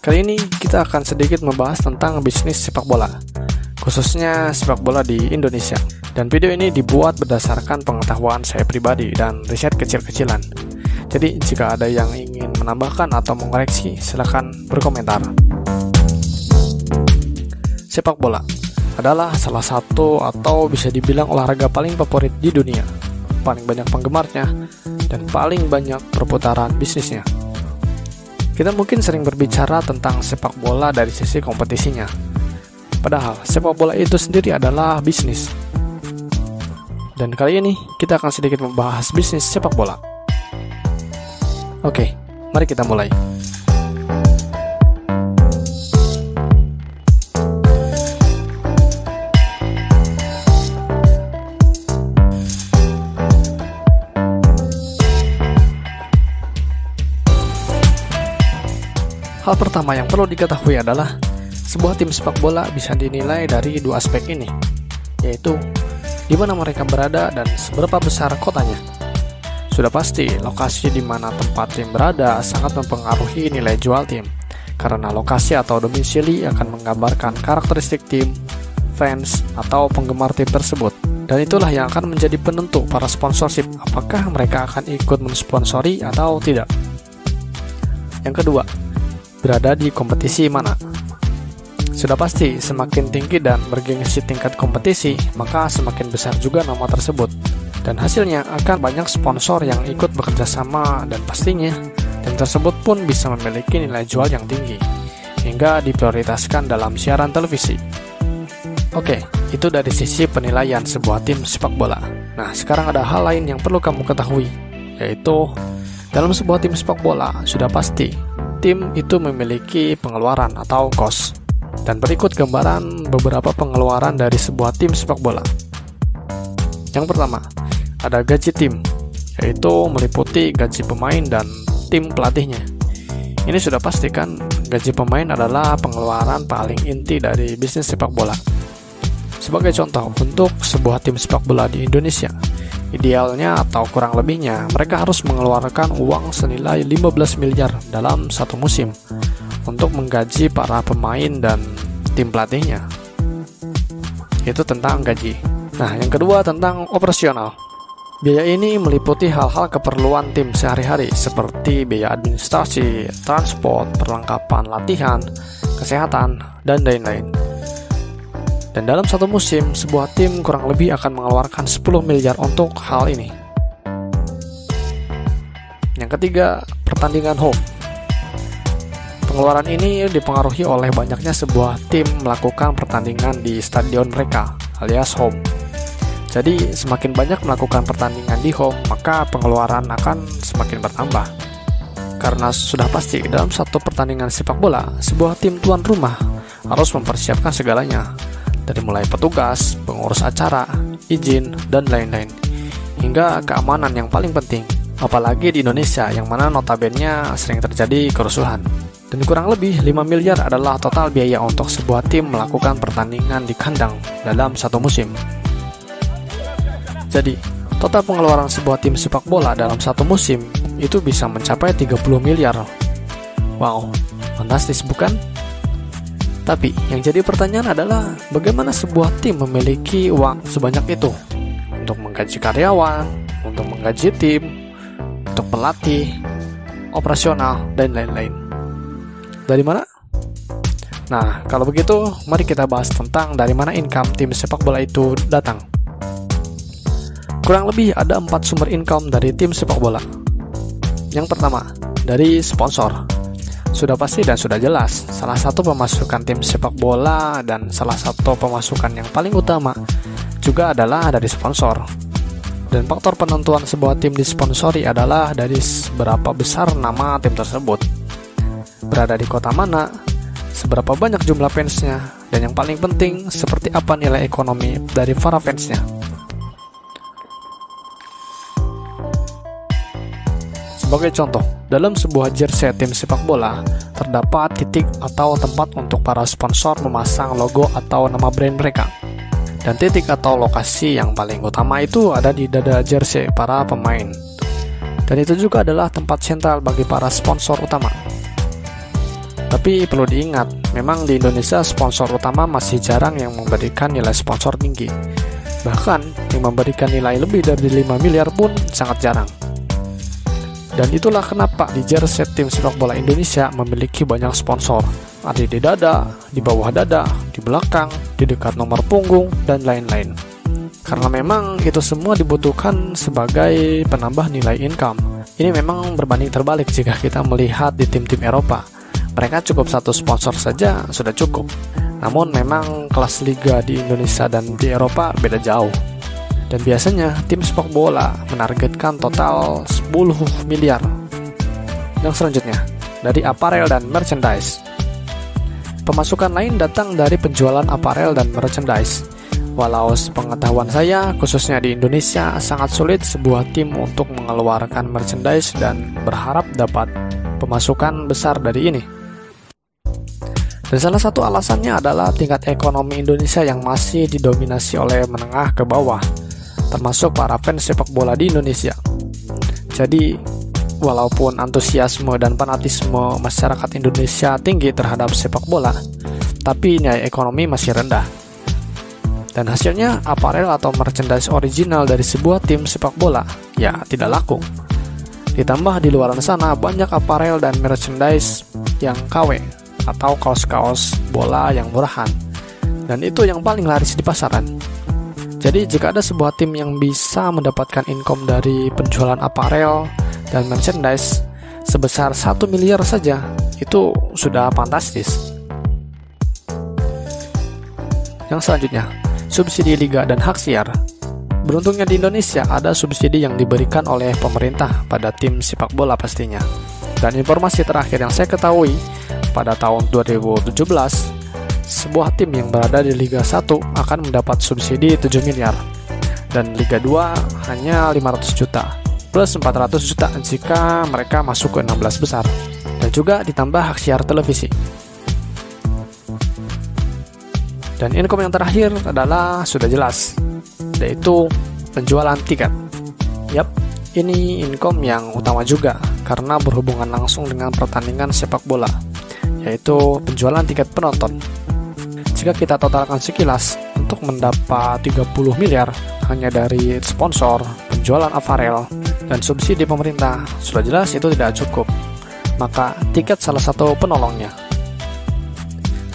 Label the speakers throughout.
Speaker 1: Kali ini kita akan sedikit membahas tentang bisnis sepak bola, khususnya sepak bola di Indonesia. Dan video ini dibuat berdasarkan pengetahuan saya pribadi dan riset kecil-kecilan. Jadi jika ada yang ingin menambahkan atau mengoreksi, silakan berkomentar. Sepak bola adalah salah satu atau bisa dibilang olahraga paling favorit di dunia, paling banyak penggemarnya, dan paling banyak perputaran bisnisnya. Kita mungkin sering berbicara tentang sepak bola dari sisi kompetisinya, padahal sepak bola itu sendiri adalah bisnis. Dan kali ini kita akan sedikit membahas bisnis sepak bola. Oke, mari kita mulai. Hal pertama yang perlu diketahui adalah sebuah tim sepak bola bisa dinilai dari dua aspek ini, yaitu di mana mereka berada dan seberapa besar kotanya. Sudah pasti, lokasi di mana tempat tim berada sangat mempengaruhi nilai jual tim, karena lokasi atau domisili akan menggambarkan karakteristik tim, fans, atau penggemar tim tersebut. Dan itulah yang akan menjadi penentu para sponsorship, apakah mereka akan ikut mensponsori atau tidak. Yang kedua, berada di kompetisi mana. Sudah pasti, semakin tinggi dan bergengsi tingkat kompetisi, maka semakin besar juga nama tersebut. Dan hasilnya akan banyak sponsor yang ikut bekerja sama, dan pastinya tim tersebut pun bisa memiliki nilai jual yang tinggi, hingga diprioritaskan dalam siaran televisi. Oke, itu dari sisi penilaian sebuah tim sepak bola. Nah, sekarang ada hal lain yang perlu kamu ketahui, yaitu dalam sebuah tim sepak bola, sudah pasti tim itu memiliki pengeluaran atau cost. Dan berikut gambaran beberapa pengeluaran dari sebuah tim sepak bola. Yang pertama, ada gaji tim, yaitu meliputi gaji pemain dan tim pelatihnya. Ini sudah pasti kan, gaji pemain adalah pengeluaran paling inti dari bisnis sepak bola. Sebagai contoh, untuk sebuah tim sepak bola di Indonesia, idealnya atau kurang lebihnya, mereka harus mengeluarkan uang senilai 15 miliar dalam satu musim untuk menggaji para pemain dan tim pelatihnya. Itu tentang gaji. Nah, yang kedua tentang operasional. Biaya ini meliputi hal-hal keperluan tim sehari-hari seperti biaya administrasi, transport, perlengkapan latihan, kesehatan, dan lain-lain. Dan dalam satu musim, sebuah tim kurang lebih akan mengeluarkan 10 miliar untuk hal ini. Yang ketiga, pertandingan home. Pengeluaran ini dipengaruhi oleh banyaknya sebuah tim melakukan pertandingan di stadion mereka, alias home. Jadi, semakin banyak melakukan pertandingan di home, maka pengeluaran akan semakin bertambah. Karena sudah pasti, dalam satu pertandingan sepak bola, sebuah tim tuan rumah harus mempersiapkan segalanya, dari mulai petugas, pengurus acara, izin, dan lain-lain, hingga keamanan yang paling penting, apalagi di Indonesia yang mana notabene sering terjadi kerusuhan. Dan kurang lebih 5 miliar adalah total biaya untuk sebuah tim melakukan pertandingan di kandang dalam satu musim. Jadi, total pengeluaran sebuah tim sepak bola dalam satu musim itu bisa mencapai 30 miliar. Wow, fantastis bukan? Tapi, yang jadi pertanyaan adalah bagaimana sebuah tim memiliki uang sebanyak itu untuk menggaji karyawan, untuk menggaji tim, untuk pelatih, operasional, dan lain-lain. Dari mana? Nah, kalau begitu, mari kita bahas tentang dari mana income tim sepak bola itu datang. Kurang lebih ada 4 sumber income dari tim sepak bola. Yang pertama, dari sponsor. Sudah pasti dan sudah jelas, salah satu pemasukan tim sepak bola dan salah satu pemasukan yang paling utama juga adalah dari sponsor. Dan faktor penentuan sebuah tim disponsori adalah dari seberapa besar nama tim tersebut, berada di kota mana, seberapa banyak jumlah fansnya, dan yang paling penting, seperti apa nilai ekonomi dari para fansnya. Sebagai contoh, dalam sebuah jersey tim sepak bola, terdapat titik atau tempat untuk para sponsor memasang logo atau nama brand mereka. Dan titik atau lokasi yang paling utama itu ada di dada jersey para pemain. Dan itu juga adalah tempat sentral bagi para sponsor utama. Tapi perlu diingat, memang di Indonesia sponsor utama masih jarang yang memberikan nilai sponsor tinggi. Bahkan yang memberikan nilai lebih dari 5 miliar pun sangat jarang. Dan itulah kenapa di jersey tim sepak bola Indonesia memiliki banyak sponsor. Ada di dada, di bawah dada, di belakang, di dekat nomor punggung, dan lain-lain. Karena memang itu semua dibutuhkan sebagai penambah nilai income. Ini memang berbanding terbalik jika kita melihat di tim-tim Eropa. Mereka cukup satu sponsor saja sudah cukup. Namun memang kelas liga di Indonesia dan di Eropa beda jauh. Dan biasanya tim sepak bola menargetkan total 10 miliar. Yang selanjutnya, dari aparel dan merchandise. Pemasukan lain datang dari penjualan aparel dan merchandise. Walau sepengetahuan saya, khususnya di Indonesia, sangat sulit sebuah tim untuk mengeluarkan merchandise dan berharap dapat pemasukan besar dari ini. Dan salah satu alasannya adalah tingkat ekonomi Indonesia yang masih didominasi oleh menengah ke bawah, termasuk para fans sepak bola di Indonesia. Jadi, walaupun antusiasme dan fanatisme masyarakat Indonesia tinggi terhadap sepak bola, tapi nilai ekonomi masih rendah. Dan hasilnya, aparel atau merchandise original dari sebuah tim sepak bola, ya tidak laku. Ditambah di luar sana banyak aparel dan merchandise yang KW, atau kaos-kaos bola yang murahan. Dan itu yang paling laris di pasaran. Jadi jika ada sebuah tim yang bisa mendapatkan income dari penjualan aparel dan merchandise sebesar 1 miliar saja, itu sudah fantastis. Yang selanjutnya, subsidi liga dan hak siar. Beruntungnya di Indonesia ada subsidi yang diberikan oleh pemerintah pada tim sepak bola pastinya. Dan informasi terakhir yang saya ketahui, pada tahun 2017, sebuah tim yang berada di Liga 1 akan mendapat subsidi 7 miliar. Dan Liga 2 hanya 500 juta, plus 400 juta jika mereka masuk ke 16 besar. Dan juga ditambah hak siar televisi. Dan income yang terakhir adalah sudah jelas, yaitu penjualan tiket. Yap, ini income yang utama juga, karena berhubungan langsung dengan pertandingan sepak bola, yaitu penjualan tiket penonton. Jika kita totalkan sekilas, untuk mendapat 30 miliar hanya dari sponsor, penjualan aparel, dan subsidi pemerintah, sudah jelas itu tidak cukup. Maka tiket salah satu penolongnya.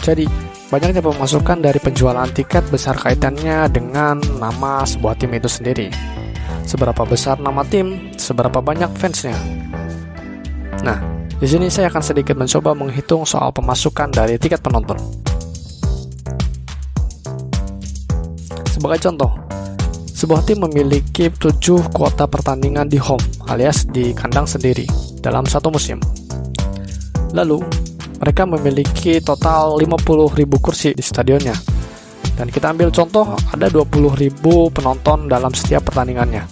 Speaker 1: Jadi, banyaknya pemasukan dari penjualan tiket besar kaitannya dengan nama sebuah tim itu sendiri. Seberapa besar nama tim, seberapa banyak fansnya. Nah, di sini saya akan sedikit mencoba menghitung soal pemasukan dari tiket penonton. Sebagai contoh, sebuah tim memiliki 7 kuota pertandingan di home alias di kandang sendiri dalam satu musim. Lalu, mereka memiliki total 50.000 kursi di stadionnya. Dan kita ambil contoh ada 20.000 penonton dalam setiap pertandingannya.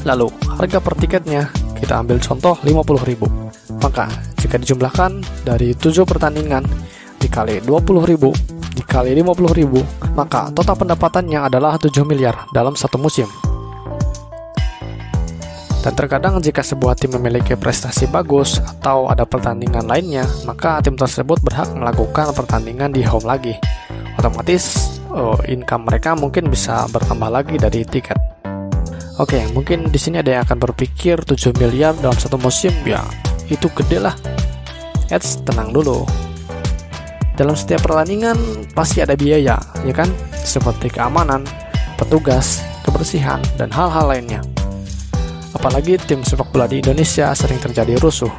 Speaker 1: Lalu, harga per tiketnya kita ambil contoh 50.000. Maka, jika dijumlahkan dari 7 pertandingan dikali 20.000 dikali 50.000, maka total pendapatannya adalah 7 miliar dalam satu musim. Dan terkadang jika sebuah tim memiliki prestasi bagus atau ada pertandingan lainnya, maka tim tersebut berhak melakukan pertandingan di home lagi. Otomatis income mereka mungkin bisa bertambah lagi dari tiket. Oke, mungkin di sini ada yang akan berpikir 7 miliar dalam satu musim, ya itu gede lah. Tenang dulu. Dalam setiap pertandingan pasti ada biaya, ya kan? Seperti keamanan, petugas, kebersihan, dan hal-hal lainnya. Apalagi tim sepak bola di Indonesia sering terjadi rusuh.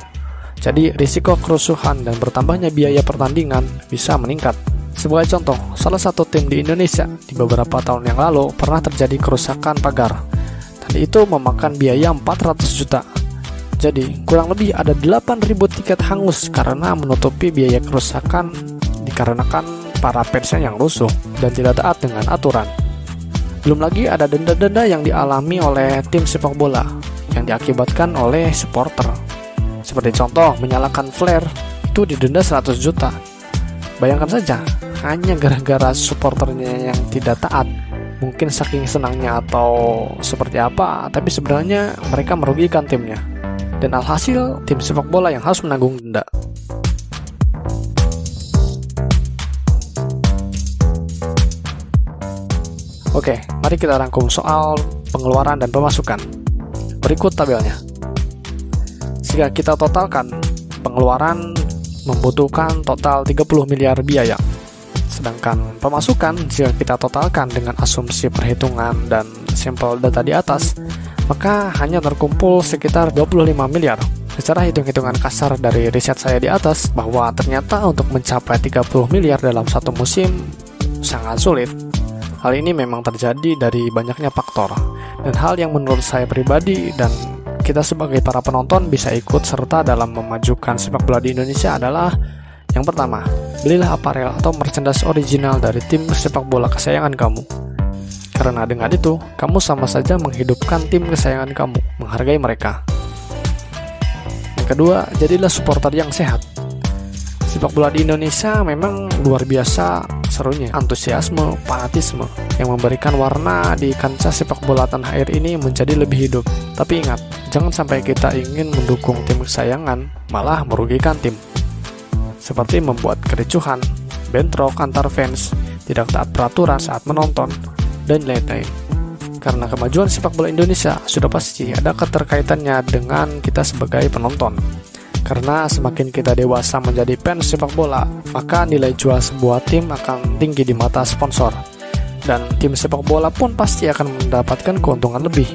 Speaker 1: Jadi risiko kerusuhan dan bertambahnya biaya pertandingan bisa meningkat. Sebagai contoh, salah satu tim di Indonesia di beberapa tahun yang lalu pernah terjadi kerusakan pagar. Dan itu memakan biaya 400 juta. Jadi kurang lebih ada 8.000 tiket hangus karena menutupi biaya kerusakan dikarenakan para fansnya yang rusuh dan tidak taat dengan aturan. Belum lagi ada denda-denda yang dialami oleh tim sepak bola yang diakibatkan oleh supporter. Seperti contoh, menyalakan flare itu didenda 100 juta. Bayangkan saja, hanya gara-gara supporternya yang tidak taat. Mungkin saking senangnya atau seperti apa, tapi sebenarnya mereka merugikan timnya. dan alhasil tim sepak bola yang harus menanggung denda. Oke, mari kita rangkum soal pengeluaran dan pemasukan. Berikut tabelnya. Jika kita totalkan, pengeluaran membutuhkan total 30 miliar biaya. Sedangkan pemasukan, jika kita totalkan dengan asumsi perhitungan dan sampel data di atas, maka hanya terkumpul sekitar 25 miliar. Secara hitung-hitungan kasar dari riset saya di atas, bahwa ternyata untuk mencapai 30 miliar dalam satu musim sangat sulit. Hal ini memang terjadi dari banyaknya faktor, dan hal yang menurut saya pribadi dan kita sebagai para penonton bisa ikut serta dalam memajukan sepak bola di Indonesia adalah: yang pertama, belilah aparel atau merchandise original dari tim sepak bola kesayangan kamu. Karena dengan itu, kamu sama saja menghidupkan tim kesayangan kamu, menghargai mereka. Yang kedua, jadilah supporter yang sehat. Sepak bola di Indonesia memang luar biasa serunya, antusiasme, fanatisme yang memberikan warna di kancah sepak bola tanah air ini menjadi lebih hidup. Tapi ingat, jangan sampai kita ingin mendukung tim kesayangan, malah merugikan tim. Seperti membuat kericuhan, bentrok antar fans, tidak taat peraturan saat menonton, dan lain-lain. Karena kemajuan sepak bola Indonesia sudah pasti ada keterkaitannya dengan kita sebagai penonton. Karena semakin kita dewasa menjadi fans sepak bola, maka nilai jual sebuah tim akan tinggi di mata sponsor. Dan tim sepak bola pun pasti akan mendapatkan keuntungan lebih,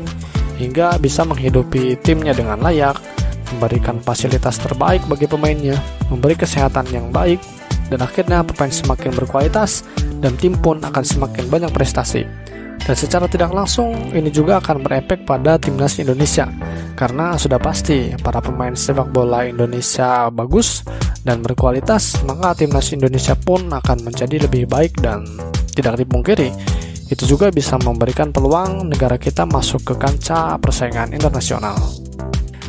Speaker 1: hingga bisa menghidupi timnya dengan layak, memberikan fasilitas terbaik bagi pemainnya, memberi kesehatan yang baik, dan akhirnya pemain semakin berkualitas, dan tim pun akan semakin banyak prestasi. Dan secara tidak langsung, ini juga akan berefek pada timnas Indonesia, karena sudah pasti para pemain sepak bola Indonesia bagus dan berkualitas, maka timnas Indonesia pun akan menjadi lebih baik. Dan tidak dipungkiri, itu juga bisa memberikan peluang negara kita masuk ke kancah persaingan internasional.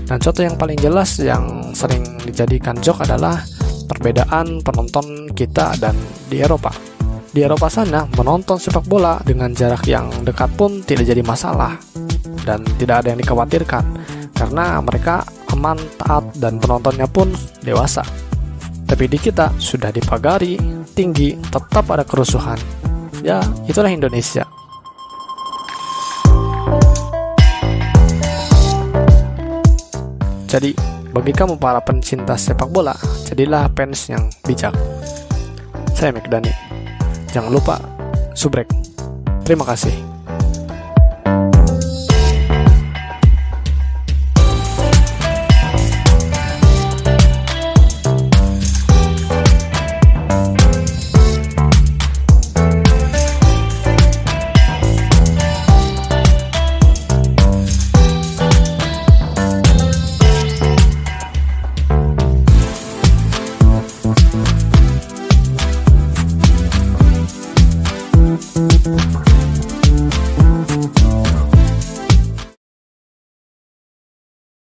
Speaker 1: Dan contoh yang paling jelas yang sering dijadikan joke adalah perbedaan penonton kita dan di Eropa. Di Eropa sana, menonton sepak bola dengan jarak yang dekat pun tidak jadi masalah dan tidak ada yang dikhawatirkan karena mereka aman, taat, dan penontonnya pun dewasa. Tapi di kita sudah dipagari, tinggi, tetap ada kerusuhan. Ya, itulah Indonesia. Jadi, bagi kamu para pencinta sepak bola, jadilah fans yang bijak. Saya Mekdani. Jangan lupa subrek. Terima kasih.